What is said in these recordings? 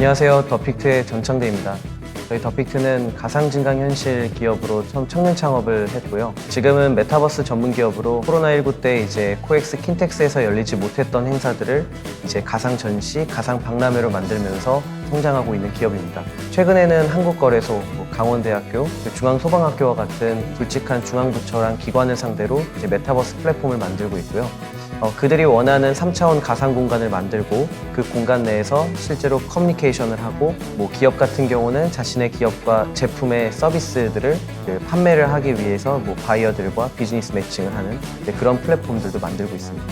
안녕하세요. 더픽트의 전창대입니다. 저희 더픽트는 가상증강현실 기업으로 처음 청년 창업을 했고요. 지금은 메타버스 전문 기업으로 코로나19 때 이제 코엑스 킨텍스에서 열리지 못했던 행사들을 이제 가상 전시, 가상 박람회로 만들면서 성장하고 있는 기업입니다. 최근에는 한국거래소, 강원대학교, 중앙소방학교와 같은 굵직한 중앙부처랑 기관을 상대로 이제 메타버스 플랫폼을 만들고 있고요. 그들이 원하는 3차원 가상 공간을 만들고 그 공간 내에서 실제로 커뮤니케이션을 하고 기업 같은 경우는 자신의 기업과 제품의 서비스들을 판매를 하기 위해서 바이어들과 비즈니스 매칭을 하는 그런 플랫폼들도 만들고 있습니다.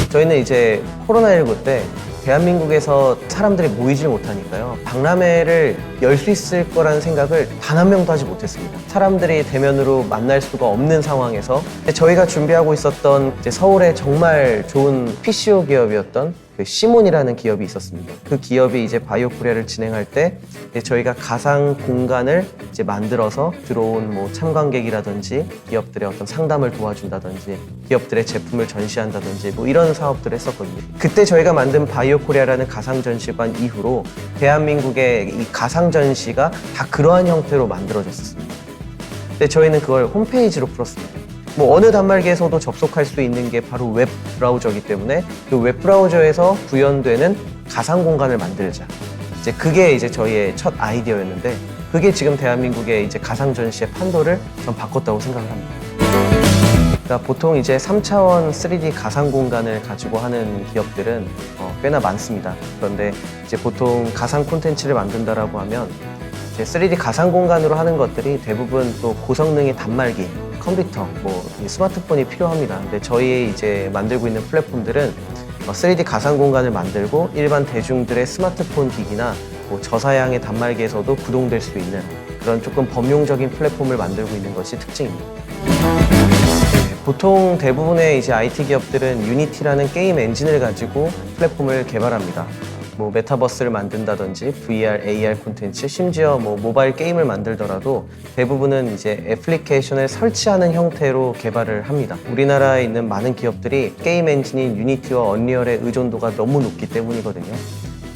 저희는 이제 코로나19 때 대한민국에서 사람들이 모이질 못하니까요. 박람회를 열 수 있을 거라는 생각을 단 한 명도 하지 못했습니다. 사람들이 대면으로 만날 수가 없는 상황에서 저희가 준비하고 있었던 서울의 정말 좋은 PCO 기업이었던 시몬이라는 기업이 있었습니다. 그 기업이 이제 바이오 코리아를 진행할 때 저희가 가상 공간을 이제 만들어서 들어온 참관객이라든지 기업들의 어떤 상담을 도와준다든지 기업들의 제품을 전시한다든지 이런 사업들을 했었거든요. 그때 저희가 만든 바이오 코리아라는 가상 전시관 이후로 대한민국의 이 가상 전시가 다 그러한 형태로 만들어졌습니다. 근데 저희는 그걸 홈페이지로 풀었습니다. 어느 단말기에서도 접속할 수 있는 게 바로 웹 브라우저이기 때문에 그 웹 브라우저에서 구현되는 가상 공간을 만들자. 그게 이제 저희의 첫 아이디어였는데 그게 지금 대한민국의 이제 가상 전시의 판도를 전 바꿨다고 생각을 합니다. 그러니까 보통 이제 3차원 3D 가상 공간을 가지고 하는 기업들은 꽤나 많습니다. 그런데 이제 보통 가상 콘텐츠를 만든다라고 하면 이제 3D 가상 공간으로 하는 것들이 대부분 또 고성능의 단말기, 컴퓨터, 스마트폰이 필요합니다. 근데 저희 이제 만들고 있는 플랫폼들은 3D 가상 공간을 만들고 일반 대중들의 스마트폰 기기나 저사양의 단말기에서도 구동될 수 있는 그런 조금 범용적인 플랫폼을 만들고 있는 것이 특징입니다. 보통 대부분의 이제 IT 기업들은 유니티라는 게임 엔진을 가지고 플랫폼을 개발합니다. 메타버스를 만든다든지 VR, AR 콘텐츠, 심지어 모바일 게임을 만들더라도 대부분은 이제 애플리케이션을 설치하는 형태로 개발을 합니다. 우리나라에 있는 많은 기업들이 게임 엔진인 유니티와 언리얼의 의존도가 너무 높기 때문이거든요.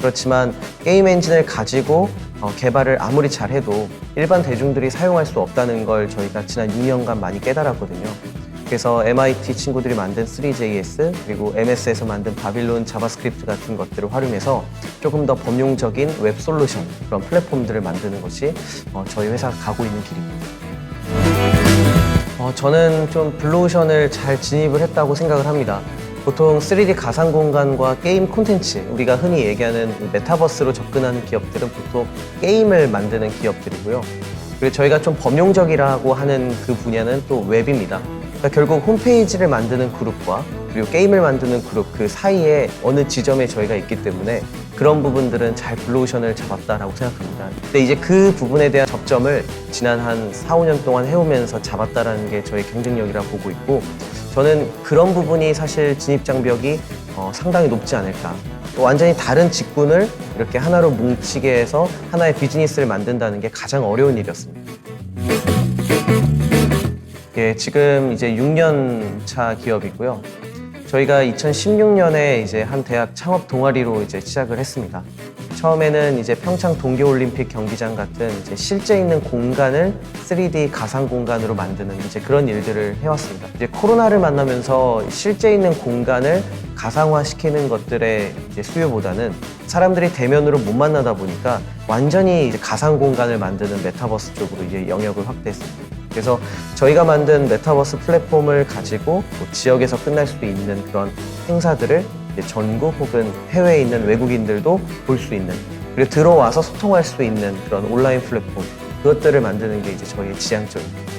그렇지만 게임 엔진을 가지고 개발을 아무리 잘해도 일반 대중들이 사용할 수 없다는 걸 저희가 지난 6년간 많이 깨달았거든요. 그래서 MIT 친구들이 만든 3JS 그리고 MS에서 만든 바빌론 자바스크립트 같은 것들을 활용해서 조금 더 범용적인 웹 솔루션 그런 플랫폼들을 만드는 것이 저희 회사가 가고 있는 길입니다. 저는 좀 블루오션을 잘 진입을 했다고 생각을 합니다. 보통 3D 가상 공간과 게임 콘텐츠, 우리가 흔히 얘기하는 메타버스로 접근하는 기업들은 보통 게임을 만드는 기업들이고요. 그리고 저희가 좀 범용적이라고 하는 그 분야는 또 웹입니다. 그러니까 결국 홈페이지를 만드는 그룹과 그리고 게임을 만드는 그룹 그 사이에 어느 지점에 저희가 있기 때문에 그런 부분들은 잘 블루오션을 잡았다라고 생각합니다. 근데 이제 그 부분에 대한 접점을 지난 한 4, 5년 동안 해오면서 잡았다라는 게 저희 경쟁력이라고 보고 있고 저는 그런 부분이 사실 진입 장벽이 상당히 높지 않을까. 완전히 다른 직군을 이렇게 하나로 뭉치게 해서 하나의 비즈니스를 만든다는 게 가장 어려운 일이었습니다. 예, 지금 이제 6년 차 기업이고요. 저희가 2016년에 이제 한 대학 창업 동아리로 이제 시작을 했습니다. 처음에는 이제 평창 동계올림픽 경기장 같은 이제 실제 있는 공간을 3D 가상 공간으로 만드는 이제 그런 일들을 해왔습니다. 이제 코로나를 만나면서 실제 있는 공간을 가상화 시키는 것들의 이제 수요보다는 사람들이 대면으로 못 만나다 보니까 완전히 이제 가상 공간을 만드는 메타버스 쪽으로 이제 영역을 확대했습니다. 그래서 저희가 만든 메타버스 플랫폼을 가지고 지역에서 끝날 수 있는 그런 행사들을 전국 혹은 해외에 있는 외국인들도 볼 수 있는 그리고 들어와서 소통할 수 있는 그런 온라인 플랫폼 그것들을 만드는 게 이제 저희의 지향점입니다.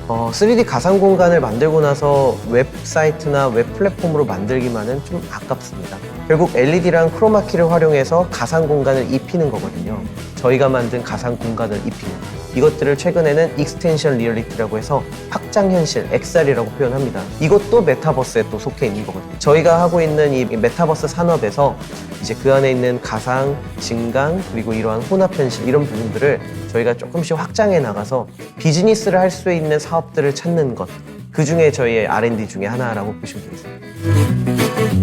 3D 가상 공간을 만들고 나서 웹사이트나 웹 플랫폼으로 만들기만은 좀 아깝습니다. 결국 LED랑 크로마키를 활용해서 가상 공간을 입히는 거거든요. 저희가 만든 가상 공간을 입히는 이것들을 최근에는 익스텐션 리얼리티라고 해서 확장현실, XR이라고 표현합니다. 이것도 메타버스에 또 속해 있는 거거든요. 저희가 하고 있는 이 메타버스 산업에서 이제 그 안에 있는 가상, 증강, 그리고 이러한 혼합현실 이런 부분들을 저희가 조금씩 확장해 나가서 비즈니스를 할 수 있는 사업들을 찾는 것, 그 중에 저희의 R&D 중에 하나라고 보시면 되겠습니다.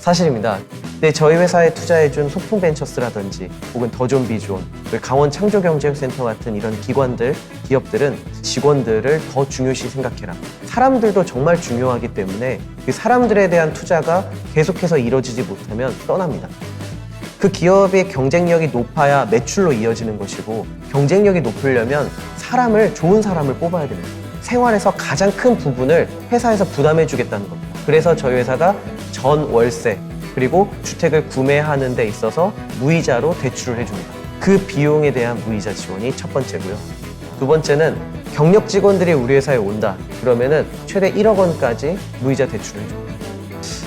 사실입니다. 네, 저희 회사에 투자해준 소풍벤처스라든지 혹은 더존비존, 강원 창조경제센터 같은 이런 기관들, 기업들은 직원들을 더 중요시 생각해라. 사람들도 정말 중요하기 때문에 그 사람들에 대한 투자가 계속해서 이뤄지지 못하면 떠납니다. 그 기업의 경쟁력이 높아야 매출로 이어지는 것이고, 경쟁력이 높으려면 좋은 사람을 뽑아야 됩니다. 생활에서 가장 큰 부분을 회사에서 부담해 주겠다는 겁니다. 그래서 저희 회사가 전 월세 그리고 주택을 구매하는 데 있어서 무이자로 대출을 해줍니다. 그 비용에 대한 무이자 지원이 첫 번째고요. 두 번째는 경력 직원들이 우리 회사에 온다. 그러면은 최대 1억 원까지 무이자 대출을 해줍니다.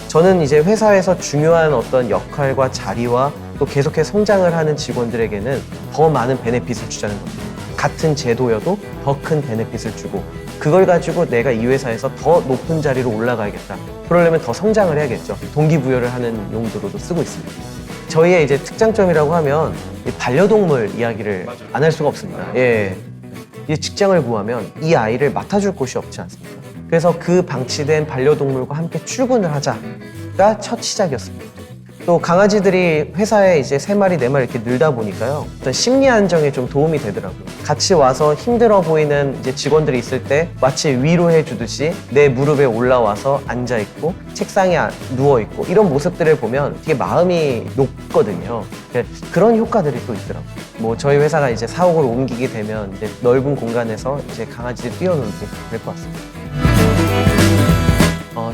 저는 이제 회사에서 중요한 어떤 역할과 자리와 또 계속해서 성장을 하는 직원들에게는 더 많은 베네핏을 주자는 겁니다. 같은 제도여도 더 큰 베네핏을 주고, 그걸 가지고 내가 이 회사에서 더 높은 자리로 올라가야겠다. 그러려면 더 성장을 해야겠죠. 동기부여를 하는 용도로도 쓰고 있습니다. 저희의 이제 특장점이라고 하면 이 반려동물 이야기를 안 할 수가 없습니다. 예. 이 직장을 구하면 이 아이를 맡아줄 곳이 없지 않습니까? 그래서 그 방치된 반려동물과 함께 출근을 하자가 첫 시작이었습니다. 또 강아지들이 회사에 이제 3마리, 4마리 이렇게 늘다 보니까요. 어떤 심리 안정에 좀 도움이 되더라고요. 같이 와서 힘들어 보이는 이제 직원들이 있을 때 마치 위로해 주듯이 내 무릎에 올라와서 앉아있고 책상에 누워있고 이런 모습들을 보면 되게 마음이 녹거든요. 그런 효과들이 또 있더라고요. 뭐 저희 회사가 이제 사옥으로 옮기게 되면 이제 넓은 공간에서 이제 강아지들이 뛰어놀게 될 것 같습니다.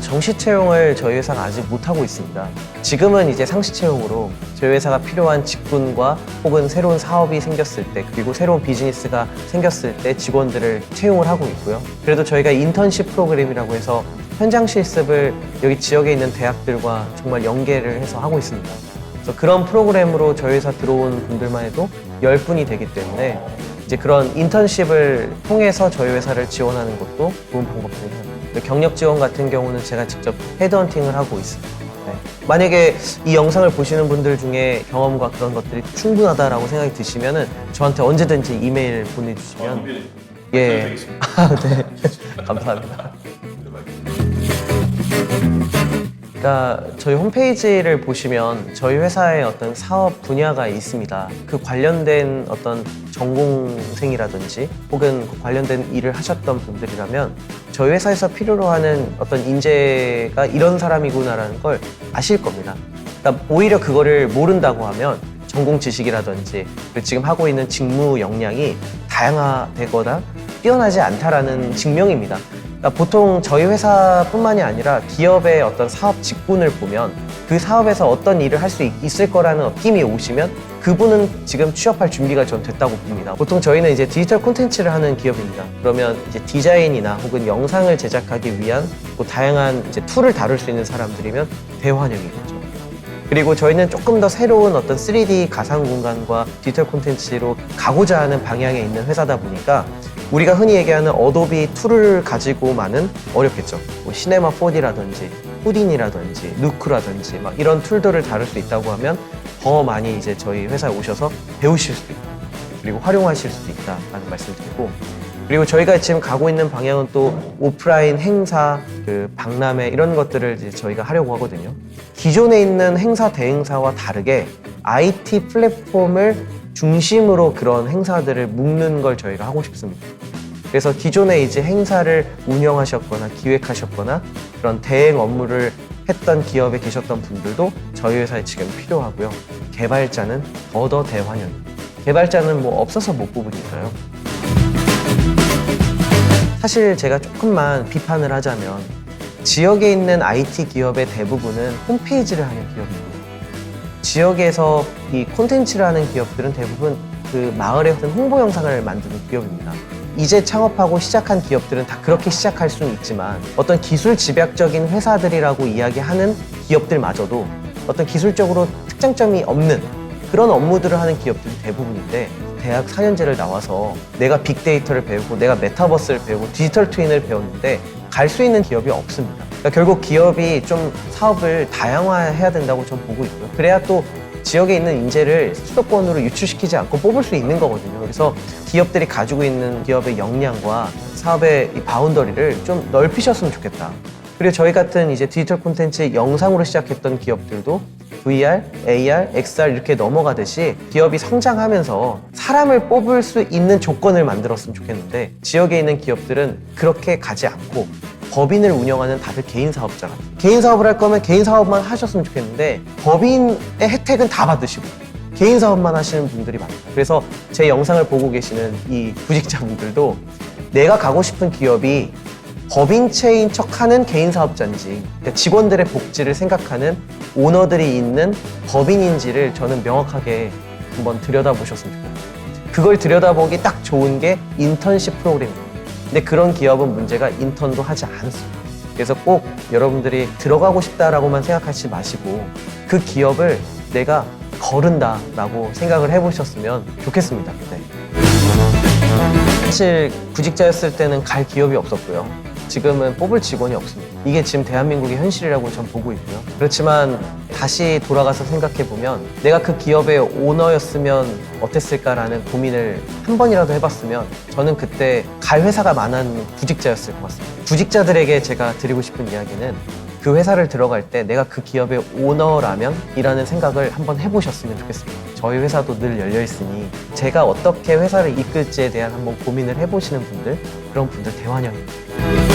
정시 채용을 저희 회사가 아직 못하고 있습니다. 지금은 이제 상시 채용으로 저희 회사가 필요한 직군과 혹은 새로운 사업이 생겼을 때, 그리고 새로운 비즈니스가 생겼을 때 직원들을 채용을 하고 있고요. 그래도 저희가 인턴십 프로그램이라고 해서 현장 실습을 여기 지역에 있는 대학들과 정말 연계를 해서 하고 있습니다. 그래서 그런 프로그램으로 저희 회사 들어온 분들만 해도 10분이 되기 때문에 이제 그런 인턴십을 통해서 저희 회사를 지원하는 것도 좋은 방법 중에 하나입니다. 경력 지원 같은 경우는 제가 직접 헤드헌팅을 하고 있습니다. 네. 만약에 이 영상을 보시는 분들 중에 경험과 그런 것들이 충분하다라고 생각이 드시면은 저한테 언제든지 이메일 보내주시면 예, 네, 감사합니다. 그러니까 저희 홈페이지를 보시면 저희 회사의 어떤 사업 분야가 있습니다. 그 관련된 어떤 전공생이라든지 혹은 관련된 일을 하셨던 분들이라면 저희 회사에서 필요로 하는 어떤 인재가 이런 사람이구나라는 걸 아실 겁니다. 그러니까 오히려 그거를 모른다고 하면 전공 지식이라든지 지금 하고 있는 직무 역량이 다양화되거나 뛰어나지 않다라는 증명입니다. 그러니까 보통 저희 회사뿐만이 아니라 기업의 어떤 사업 직군을 보면 그 사업에서 어떤 일을 할 수 있을 거라는 느낌이 오시면 그분은 지금 취업할 준비가 전 됐다고 봅니다. 보통 저희는 이제 디지털 콘텐츠를 하는 기업입니다. 그러면 이제 디자인이나 혹은 영상을 제작하기 위한 뭐 다양한 이제 툴을 다룰 수 있는 사람들이면 대환영이겠죠. 그리고 저희는 조금 더 새로운 어떤 3D 가상 공간과 디지털 콘텐츠로 가고자 하는 방향에 있는 회사다 보니까 우리가 흔히 얘기하는 어도비 툴을 가지고만은 어렵겠죠. 뭐 시네마 4D라든지 후딘이라든지 누크라든지 막 이런 툴들을 다룰 수 있다고 하면 더 많이 이제 저희 회사에 오셔서 배우실 수도 있고 그리고 활용하실 수도 있다라는 말씀드리고, 그리고 저희가 지금 가고 있는 방향은 또 오프라인 행사, 그 박람회 이런 것들을 이제 저희가 하려고 하거든요. 기존에 있는 행사 대행사와 다르게 IT 플랫폼을 중심으로 그런 행사들을 묶는 걸 저희가 하고 싶습니다. 그래서 기존에 이제 행사를 운영하셨거나 기획하셨거나 그런 대행 업무를 했던 기업에 계셨던 분들도 저희 회사에 지금 필요하고요. 개발자는 더 대환영입니다. 개발자는 뭐 없어서 못 뽑으니까요. 사실 제가 조금만 비판을 하자면 지역에 있는 IT 기업의 대부분은 홈페이지를 하는 기업입니다. 지역에서 이 콘텐츠를 하는 기업들은 대부분 그 마을에 어떤 홍보 영상을 만드는 기업입니다. 이제 창업하고 시작한 기업들은 다 그렇게 시작할 수는 있지만 어떤 기술 집약적인 회사들이라고 이야기하는 기업들마저도 어떤 기술적으로 특장점이 없는 그런 업무들을 하는 기업들이 대부분인데, 대학 4년제를 나와서 내가 빅데이터를 배우고 내가 메타버스를 배우고 디지털 트윈을 배웠는데 갈 수 있는 기업이 없습니다. 그러니까 결국 기업이 좀 사업을 다양화해야 된다고 전 보고 있고요. 그래야 또 지역에 있는 인재를 수도권으로 유출시키지 않고 뽑을 수 있는 거거든요. 그래서 기업들이 가지고 있는 기업의 역량과 사업의 이 바운더리를 좀 넓히셨으면 좋겠다. 그리고 저희 같은 이제 디지털 콘텐츠 영상으로 시작했던 기업들도 VR, AR, XR 이렇게 넘어가듯이 기업이 성장하면서 사람을 뽑을 수 있는 조건을 만들었으면 좋겠는데 지역에 있는 기업들은 그렇게 가지 않고 법인을 운영하는 다들 개인 사업자가 개인 사업을 할 거면 개인 사업만 하셨으면 좋겠는데 법인의 혜택은 다 받으시고 개인 사업만 하시는 분들이 많아요. 그래서 제 영상을 보고 계시는 이 구직자분들도 내가 가고 싶은 기업이 법인체인 척하는 개인 사업자인지 그러니까 직원들의 복지를 생각하는 오너들이 있는 법인인지를 저는 명확하게 한번 들여다보셨으면 좋겠어요. 그걸 들여다보기 딱 좋은 게 인턴십 프로그램입니다. 근데 그런 기업은 문제가 인턴도 하지 않습니다. 그래서 꼭 여러분들이 들어가고 싶다라고만 생각하지 마시고 그 기업을 내가 거른다라고 생각을 해보셨으면 좋겠습니다. 네. 사실 구직자였을 때는 갈 기업이 없었고요. 지금은 뽑을 직원이 없습니다. 이게 지금 대한민국의 현실이라고 전 보고 있고요. 그렇지만 다시 돌아가서 생각해보면 내가 그 기업의 오너였으면 어땠을까라는 고민을 한 번이라도 해봤으면 저는 그때 갈 회사가 많은 구직자였을 것 같습니다. 구직자들에게 제가 드리고 싶은 이야기는 그 회사를 들어갈 때 내가 그 기업의 오너라면 이라는 생각을 한번 해보셨으면 좋겠습니다. 저희 회사도 늘 열려있으니 제가 어떻게 회사를 이끌지에 대한 한번 고민을 해보시는 분들, 그런 분들 대환영입니다.